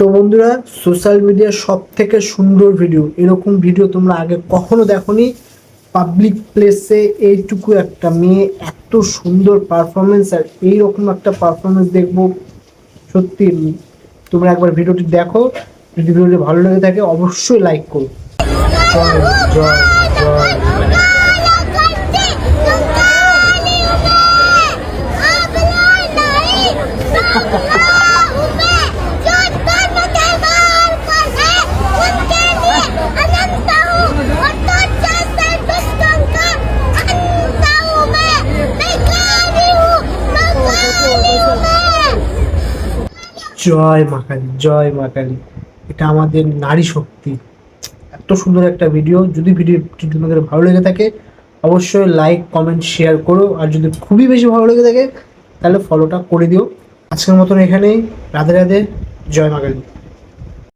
তো বন্ধুরা, সোশ্যাল মিডিয়ার সব থেকে সুন্দর ভিডিও, এরকম ভিডিও তোমরা আগে কখনো দেখোনি। পাবলিক প্লেসে এইটুকু একটা মেয়ে এত সুন্দর পারফরমেন্স, আর এইরকম একটা পারফরমেন্স দেখবো সত্যি। তোমরা একবার ভিডিওটি দেখো, যদি ভিডিওটি ভালো লেগে থাকে অবশ্যই লাইক করো। জয় জয় জয়। জয় মা কালী, জয় মা কালী। এটা আমাদের নারী শক্তি। এত সুন্দর একটা ভিডিও, যদি ভিডিওটি তোমাদের ভালো লেগে থাকে অবশ্যই লাইক কমেন্ট শেয়ার করো, আর যদি খুবই বেশি ভালো লেগে থাকে তাহলে ফলোটা করে দিও। আজকের মতন এখানেই, রাধে রাধে, জয় মা কালী।